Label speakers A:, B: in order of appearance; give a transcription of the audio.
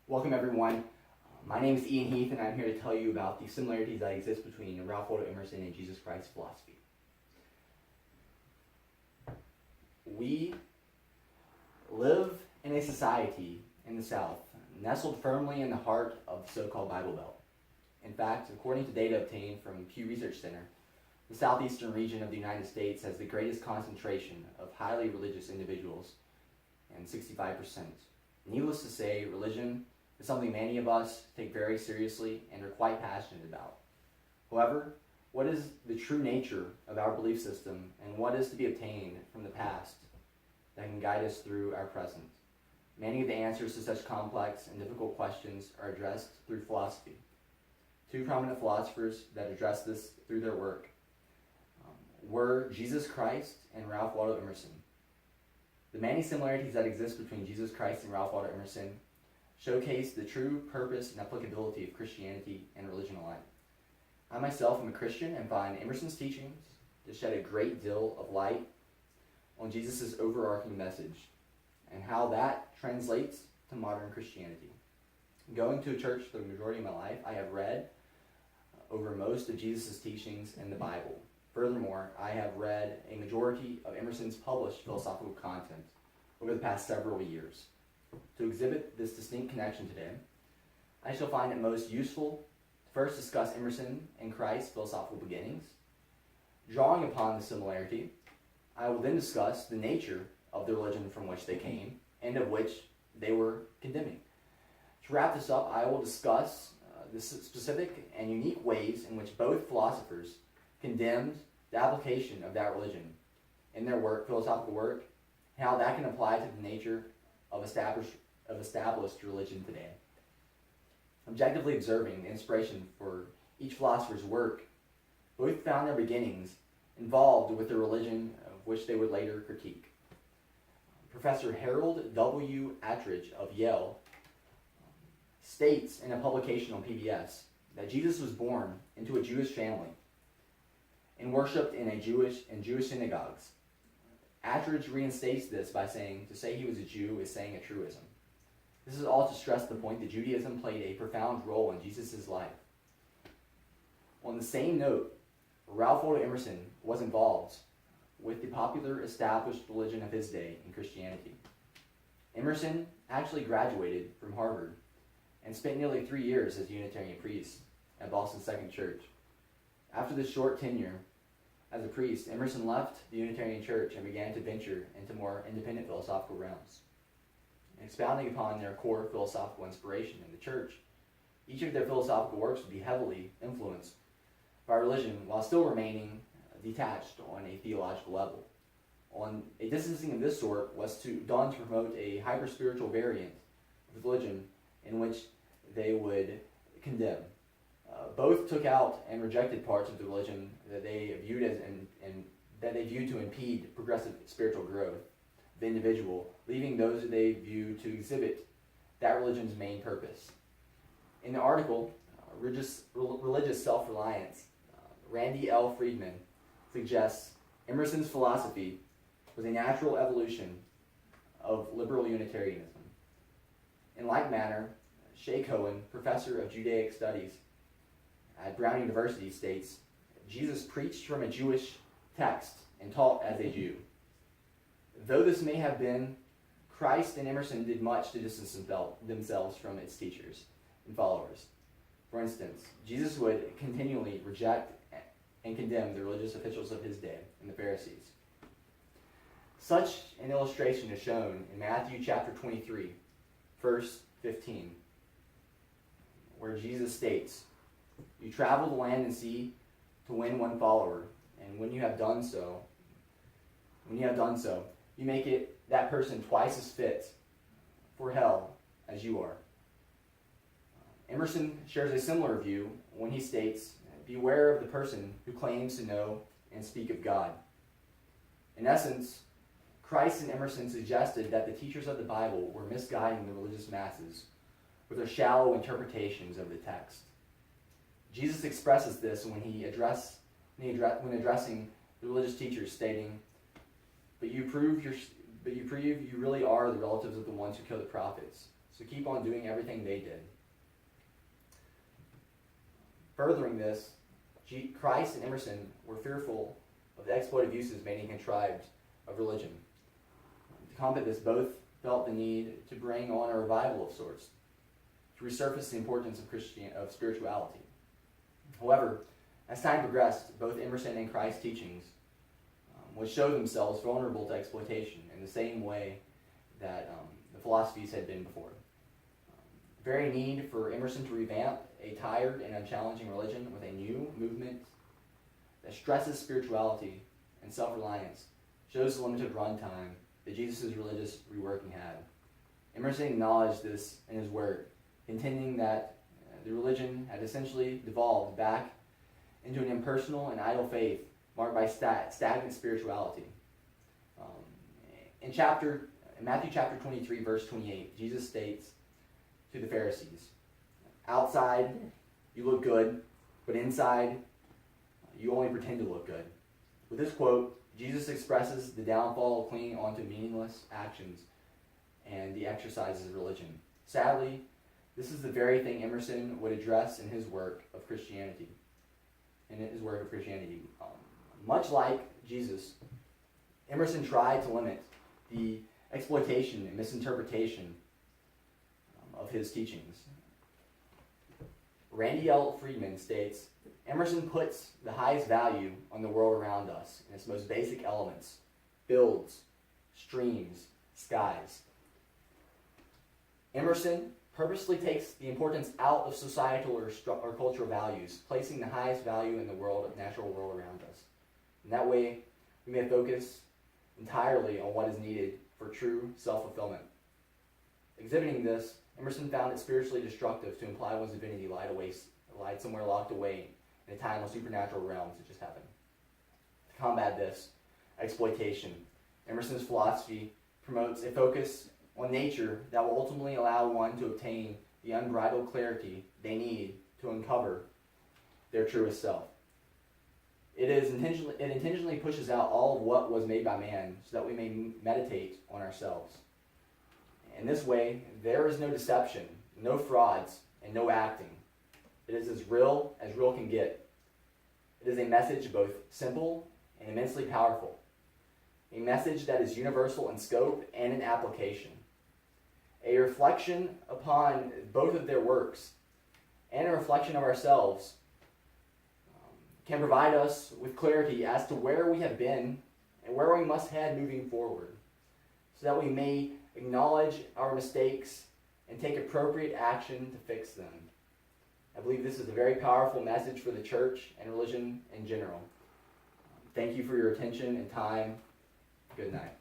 A: Welcome everyone. My name is Ian Heath and I'm here to tell you about the similarities that exist between Ralph Waldo Emerson and Jesus Christ's philosophy. We live in a society in the South, nestled firmly in the heart of the so-called Bible Belt. In fact, according to data obtained from Pew Research Center, the southeastern region of the United States has the greatest concentration of highly religious individuals, and 65%. Needless to say, religion is something many of us take very seriously and are quite passionate about. However, what is the true nature of our belief system and what is to be obtained from the past that can guide us through our present? Many of the answers to such complex and difficult questions are addressed through philosophy. Two prominent philosophers that address this through their work were Jesus Christ and Ralph Waldo Emerson. The many similarities that exist between Jesus Christ and Ralph Waldo Emerson showcase the true purpose and applicability of Christianity and religion alike. I myself am a Christian and find Emerson's teachings to shed a great deal of light on Jesus' overarching message and how that translates to modern Christianity. Going to a church for the majority of my life, I have read over most of Jesus' teachings in the Bible. Furthermore, I have read a majority of Emerson's published philosophical content over the past several years. To exhibit this distinct connection today, I shall find it most useful to first discuss Emerson and Christ's philosophical beginnings. Drawing upon the similarity, I will then discuss the nature of the religion from which they came and of which they were condemning. To wrap this up, I will discuss the specific and unique ways in which both philosophers condemned the application of that religion in their work, philosophical work, and how that can apply to the nature of established religion today. Objectively observing the inspiration for each philosopher's work, both found their beginnings involved with the religion of which they would later critique. Professor Harold W. Attridge of Yale states in a publication on PBS that Jesus was born into a Jewish family and worshipped in Jewish synagogues. Attridge reinstates this by saying, to say he was a Jew is saying a truism. This is all to stress the point that Judaism played a profound role in Jesus' life. On the same note, Ralph Waldo Emerson was involved with the popular established religion of his day in Christianity. Emerson actually graduated from Harvard and spent nearly 3 years as a Unitarian priest at Boston's Second Church. After this short tenure as a priest, Emerson left the Unitarian Church and began to venture into more independent philosophical realms. Expounding upon their core philosophical inspiration in the church, each of their philosophical works would be heavily influenced by religion while still remaining detached on a theological level. On a distancing of this sort was done to promote a hyper-spiritual variant of religion in which they would condemn. Both took out and rejected parts of the religion that they viewed to impede progressive spiritual growth of the individual, leaving those that they viewed to exhibit that religion's main purpose. In the article, Religious Self-Reliance, Randy L. Friedman suggests Emerson's philosophy was a natural evolution of liberal Unitarianism. In like manner, Shay Cohen, professor of Judaic studies at Brown University, states, Jesus preached from a Jewish text and taught as a Jew. Though this may have been, Christ and Emerson did much to distance themselves from its teachers and followers. For instance, Jesus would continually reject and condemn the religious officials of his day and the Pharisees. Such an illustration is shown in Matthew chapter 23, verse 15, where Jesus states, "You travel the land and sea to win one follower, and when you have done so, you make that person twice as fit for hell as you are." Emerson shares a similar view when he states, "Beware of the person who claims to know and speak of God." In essence, Christ and Emerson suggested that the teachers of the Bible were misguiding the religious masses with their shallow interpretations of the text. Jesus expresses this when addressing the religious teachers, stating, "But you prove you really are the relatives of the ones who killed the prophets. So keep on doing everything they did. Furthering this, Christ and Emerson were fearful of the exploitive uses made and contrived of religion. To combat this, both felt the need to bring on a revival of sorts, to resurface the importance of spirituality. However, as time progressed, both Emerson and Christ's teachings would show themselves vulnerable to exploitation in the same way that the philosophies had been before. The very need for Emerson to revamp a tired and unchallenging religion with a new movement that stresses spirituality and self-reliance shows the limited runtime that Jesus' religious reworking had. Emerson acknowledged this in his work, contending that the religion had essentially devolved back into an impersonal and idle faith marked by stagnant spirituality. In Matthew chapter 23, verse 28, Jesus states to the Pharisees, "Outside, you look good, but inside, you only pretend to look good." With this quote, Jesus expresses the downfall of clinging onto meaningless actions and the exercises of religion. Sadly, this is the very thing Emerson would address in his work of Christianity. Much like Jesus, Emerson tried to limit the exploitation and misinterpretation of his teachings. Randy L. Friedman states, Emerson puts the highest value on the world around us in its most basic elements: builds, streams, skies. Emerson purposely takes the importance out of societal or cultural values, placing the highest value in the natural world around us. In that way, we may focus entirely on what is needed for true self-fulfillment. Exhibiting this, Emerson found it spiritually destructive to imply one's divinity lied somewhere locked away in a timeless supernatural realm such as heaven. To combat this exploitation, Emerson's philosophy promotes a focus on nature that will ultimately allow one to obtain the unbridled clarity they need to uncover their truest self. It intentionally pushes out all of what was made by man so that we may meditate on ourselves. In this way, there is no deception, no frauds, and no acting. It is as real can get. It is a message both simple and immensely powerful. A message that is universal in scope and in application. A reflection upon both of their works and a reflection of ourselves can provide us with clarity as to where we have been and where we must head moving forward, so that we may acknowledge our mistakes and take appropriate action to fix them. I believe this is a very powerful message for the church and religion in general. Thank you for your attention and time. Good night.